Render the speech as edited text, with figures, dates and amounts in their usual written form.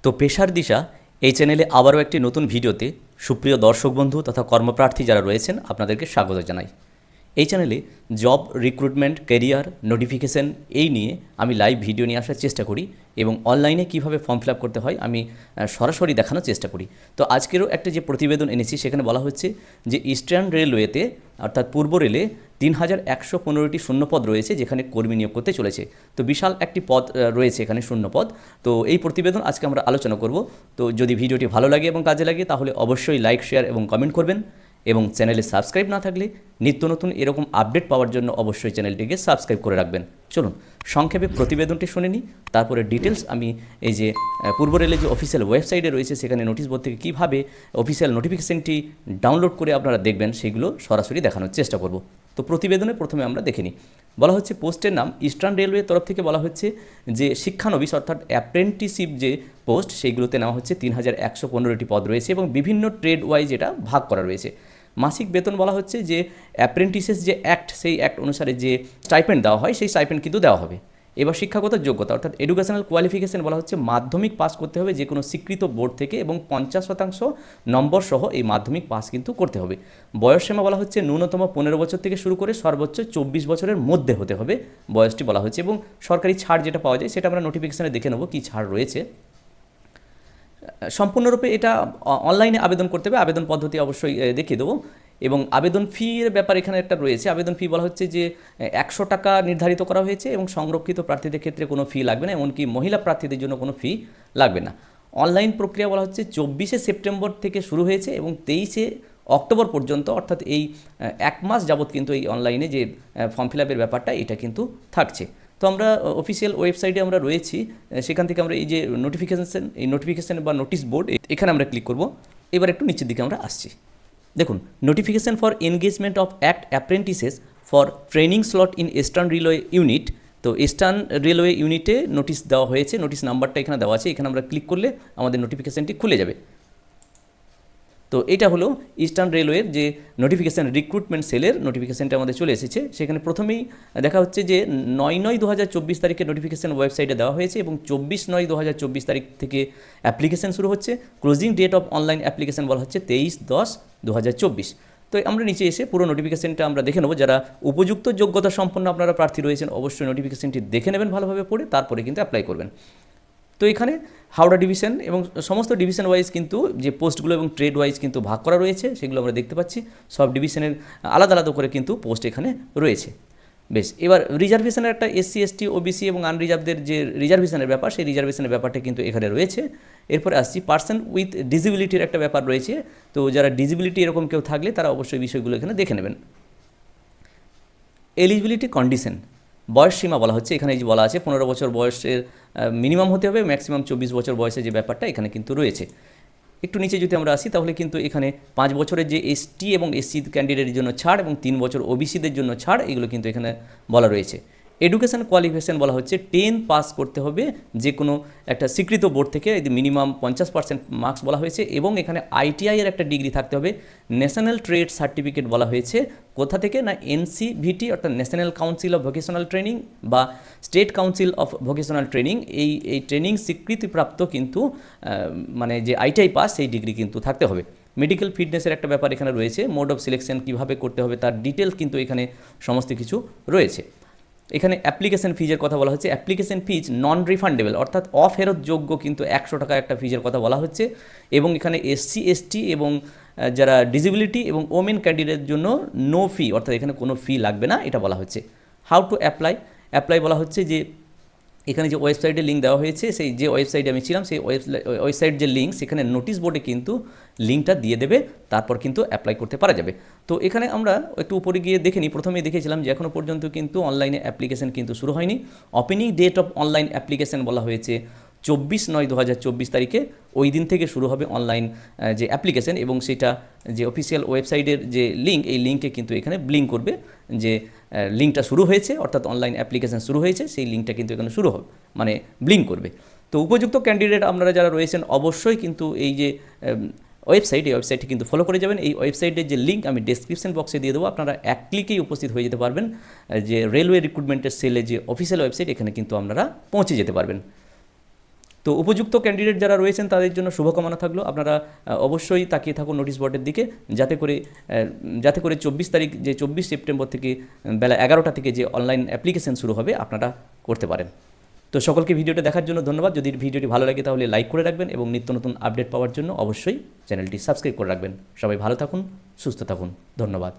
তো পেশার দিশা এই চ্যানেলে আবারও একটি নতুন ভিডিওতে সুপ্রিয় দর্শক বন্ধু তথা কর্মপ্রার্থী যারা রয়েছেন আপনাদেরকে স্বাগত জানাই। এই চ্যানেলে জব রিক্রুটমেন্ট ক্যারিয়ার নোটিফিকেশন এই নিয়ে আমি লাইভ ভিডিও নিয়ে আসার চেষ্টা করি এবং অনলাইনে কিভাবে ফর্ম ফিল আপ করতে হয় আমি সরাসরি দেখানোর চেষ্টা করি। তো আজকেরও একটা যে প্রতিবেদন এনেছি সেখানে বলা হচ্ছে যে ইস্টার্ন রেলওয়েতে অর্থাৎ পূর্ব রেলে 3115টি শূন্যপদ রয়েছে যেখানে কর্মী নিয়োগ করতে চলেছে। তো বিশাল একটি পদ রয়েছে এখানে শূন্যপদ। তো এই প্রতিবেদন আজকে আমরা আলোচনা করব। তো যদি ভিডিওটি ভালো লাগে এবং কাজে লাগে তাহলে অবশ্যই লাইক শেয়ার এবং কমেন্ট করবেন এবং চ্যানেলে সাবস্ক্রাইব না থাকলে নিত্য নতুন এরকম আপডেট পাওয়ার জন্য অবশ্যই চ্যানেলটিকে সাবস্ক্রাইব করে রাখবেন। চলুন সংক্ষেপে প্রতিবেদনটি শুনে নিই, তারপরে ডিটেলস আমি এই যে পূর্ব রেলের যে অফিসিয়াল ওয়েবসাইটে রয়েছে সেখানে নোটিশ বোর্ড থেকে কীভাবে অফিসিয়াল নোটিফিকেশনটি ডাউনলোড করে আপনারা দেখবেন সেগুলো সরাসরি দেখানোর চেষ্টা করব। তো প্রতিবেদনে প্রথমে আমরা দেখে নিই। বলা হচ্ছে পোস্টের নাম ইস্টার্ন রেলওয়ে তরফ থেকে বলা হচ্ছে যে শিক্ষানবিশ অর্থাৎ অ্যাপ্রেন্টিসশিপ যে পোস্ট সেইগুলোতে নেওয়া হচ্ছে 3115টি পদ রয়েছে এবং বিভিন্ন ট্রেড ওয়াইজ এটা ভাগ করা রয়েছে। মাসিক বেতন বলা হচ্ছে যে অ্যাপ্রেন্টিসেস যে অ্যাক্ট সেই অ্যাক্ট অনুসারে যে স্টাইপেন্ড দেওয়া হয় সেই স্টাইপেন্ড কিন্তু দেওয়া হবে। এবার শিক্ষাগত যোগ্যতা অর্থাৎ এডুকেশনাল কোয়ালিফিকেশন বলা হচ্ছে মাধ্যমিক পাস করতে হবে যে কোনো স্বীকৃত বোর্ড থেকে এবং 50% নম্বর সহ এই মাধ্যমিক পাস কিন্তু করতে হবে। বয়সসীমা বলা হচ্ছে ন্যূনতম 15 বছর থেকে শুরু করে সর্বোচ্চ 24 বছরের মধ্যে হতে হবে বয়সটি বলা হচ্ছে এবং সরকারি ছাড় যেটা পাওয়া যায় সেটা আমরা নোটিফিকেশনে দেখে নেব কী ছাড় রয়েছে। সম্পূর্ণরূপে এটা অনলাইনে আবেদন করতে হবে, আবেদন পদ্ধতি অবশ্যই দেখিয়ে দেবো এবং আবেদন ফির ব্যাপার এখানে একটা রয়েছে। আবেদন ফি বলা হচ্ছে যে 100 টাকা নির্ধারিত করা হয়েছে এবং সংরক্ষিত প্রার্থীদের ক্ষেত্রে কোনো ফি লাগবে না, এমনকি মহিলা প্রার্থীদের জন্য কোনো ফি লাগবে না। অনলাইন প্রক্রিয়া বলা হচ্ছে 24শে সেপ্টেম্বর থেকে শুরু হয়েছে এবং 23শে অক্টোবর পর্যন্ত অর্থাৎ এই 1 মাস যাবৎ কিন্তু এই অনলাইনে যে ফর্ম ফিল আপের ব্যাপারটা এটা কিন্তু থাকছে। তো আমরা অফিসিয়াল ওয়েবসাইটে আমরা রয়েছি, সেখান থেকে আমরা এই যে নোটিফিকেশন বা নোটিশ বোর্ড এখানে আমরা ক্লিক করব। এবার একটু নিচের দিকে আমরা আসছি। দেখুন notification for engagement of act apprentices for training slot in eastern railway unit. তো ইস্টার্ন রেলওয়ে ইউনিটে নোটিশ দেওয়া হয়েছে, নোটিশ নাম্বারটা এখানে দেওয়া আছে, এখানে আমরা ক্লিক করলে আমাদের নোটিফিকেশানটি খুলে যাবে। তো এটা হলো ইস্টার্ন রেলওয়ের যে নোটিফিকেশান রিক্রুটমেন্ট সেলের নোটিফিকেশানটা আমাদের চলে এসেছে। সেখানে প্রথমেই দেখা হচ্ছে যে 9/9/2024 তারিখে নোটিফিকেশান ওয়েবসাইটে দেওয়া হয়েছে এবং 24/9/2024 তারিখ থেকে অ্যাপ্লিকেশান শুরু হচ্ছে। Closing date of online application বলা হচ্ছে 23/10/2024। তো আমরা নিচে এসে পুরো নোটিফিকেশানটা আমরা দেখে নেব। যারা উপযুক্ত যোগ্যতা সম্পন্ন আপনারা প্রার্থী রয়েছেন অবশ্যই নোটিফিকেশানটি দেখে নেবেন ভালোভাবে পড়ে, তারপরে কিন্তু অ্যাপ্লাই করবেন। তো এখানে হাওড়া ডিভিশন এবং সমস্ত ডিভিশন ওয়াইজ কিন্তু যে পোস্টগুলো এবং ট্রেড ওয়াইজ কিন্তু ভাগ করা রয়েছে সেগুলো আমরা দেখতে পাচ্ছি। সব ডিভিশনের আলাদা আলাদা করে কিন্তু পোস্ট এখানে রয়েছে। বেশ, এবার রিজার্ভেশনের একটা SC ST OBC এবং আনরিজার্ভদের যে রিজার্ভেশনের ব্যাপার সেই রিজার্ভেশনের ব্যাপারটা কিন্তু এখানে রয়েছে। এরপরে আসছি পার্সন উইথ ডিসেবিলিটির একটা ব্যাপার রয়েছে। তো যারা ডিসেবিলিটি এরকম কেউ থাকলে তারা অবশ্যই বিষয়গুলো এখানে দেখে নেবেন। এলিজিবিলিটি কন্ডিশন বয়স সীমা বলা হচ্ছে এখানে যে বলা আছে 15 বছর বয়সের মিনিমাম হতে হবে, ম্যাক্সিমাম 24 বছর বয়সে যে ব্যাপারটা এখানে কিন্তু রয়েছে। একটু নিচে যদি আমরা আসি তাহলে কিন্তু এখানে 5 বছরের যে ST এবং SC ক্যান্ডিডেটের জন্য ছাড় এবং 3 বছর OBCদের জন্য ছাড় এগুলো কিন্তু এখানে বলা রয়েছে। এডুকেশন কোয়ালিফিকেশান বলা হচ্ছে 10 পাস করতে হবে যে কোনো একটা স্বীকৃত বোর্ড থেকে, মিনিমাম 50% মার্কস বলা হয়েছে এবং এখানে ITI এর একটা ডিগ্রি থাকতে হবে। ন্যাশনাল ট্রেড সার্টিফিকেট বলা হয়েছে কোথা থেকে না NCVT অর্থাৎ national council of vocational training বা state council of vocational training এই ট্রেনিং স্বীকৃতিপ্রাপ্ত কিন্তু মানে যে ITI পাস সেই ডিগ্রি কিন্তু থাকতে হবে। মেডিকেল ফিটনেসের একটা ব্যাপার এখানে রয়েছে। মোড অফ সিলেকশন কীভাবে করতে হবে তার ডিটেলস কিন্তু এখানে সমস্ত কিছু রয়েছে। এখানে অ্যাপ্লিকেশন ফিজের কথা বলা হচ্ছে। অ্যাপ্লিকেশন ফিজ নন রিফান্ডেবল অর্থাৎ অফেরত যোগ্য কিন্তু 100 টাকা একটা ফিজের কথা বলা হচ্ছে এবং এখানে SC ST এবং যারা ডিসেবিলিটি এবং ওমেন ক্যান্ডিডেটের জন্য নো ফি অর্থাৎ এখানে কোনো ফি লাগবে না এটা বলা হচ্ছে। হাউ টু অ্যাপ্লাই বলা হচ্ছে যে এখানে যে ওয়েবসাইটের লিঙ্ক দেওয়া হয়েছে সেই যে ওয়েবসাইটে আমি ছিলাম সেই ওয়েবসাইট যে লিঙ্ক সেখানে নোটিশ বোর্ডে কিন্তু লিঙ্কটা দিয়ে দেবে, তারপর কিন্তু অ্যাপ্লাই করতে পারা যাবে। তো এখানে আমরা একটু উপরে গিয়ে দেখে নিই। প্রথমেই দেখেছিলাম যে এখনও পর্যন্ত কিন্তু অনলাইনে অ্যাপ্লিকেশান কিন্তু শুরু হয়নি। Opening date of online application বলা হয়েছে 24/9/2024 তারিখে। ওই দিন থেকে শুরু হবে অনলাইন যে অ্যাপ্লিকেশান এবং সেটা যে অফিসিয়াল ওয়েবসাইটের যে লিঙ্ক এই লিঙ্কে কিন্তু এখানে ব্লিঙ্ক করবে যে লিঙ্কটা শুরু হয়েছে অর্থাৎ অনলাইন অ্যাপ্লিকেশান শুরু হয়েছে সেই লিঙ্কটা কিন্তু এখানে শুরু হবে মানে ব্লিঙ্ক করবে। তো উপযুক্ত ক্যান্ডিডেট আপনারা যারা রয়েছেন অবশ্যই কিন্তু এই যে এই ওয়েবসাইটটি কিন্তু ফলো করে যাবেন। এই ওয়েবসাইটের যে লিঙ্ক আমি ডেসক্রিপশন বক্সে দিয়ে দেবো, আপনারা এক ক্লিকেই উপস্থিত হয়ে যেতে পারবেন যে রেলওয়ে রিক্রুটমেন্টের সেলে যে অফিসিয়াল ওয়েবসাইট এখানে কিন্তু আপনারা পৌঁছে যেতে পারবেন। তো তো উপযুক্ত ক্যান্ডিডেট যারা রয়েছেন তাদের জন্য শুভকামনা থাকলো। আপনারা অবশ্যই তাকিয়ে থাকুন নোটিশ বোর্ডের দিকে, যাতে করে 24 তারিখ, যে 24 সেপ্টেম্বর থেকে বেলা 11টা থেকে যে অনলাইন অ্যাপ্লিকেশন শুরু হবে আপনারা করতে পারেন। তো সকলকে ভিডিওটা দেখার জন্য ধন্যবাদ। যদি ভিডিওটি ভালো লাগে তাহলে লাইক করে রাখবেন এবং নিত্য নতুন আপডেট পাওয়ার জন্য অবশ্যই চ্যানেলটি সাবস্ক্রাইব করে রাখবেন। সবাই ভালো থাকুন, সুস্থ থাকুন, ধন্যবাদ।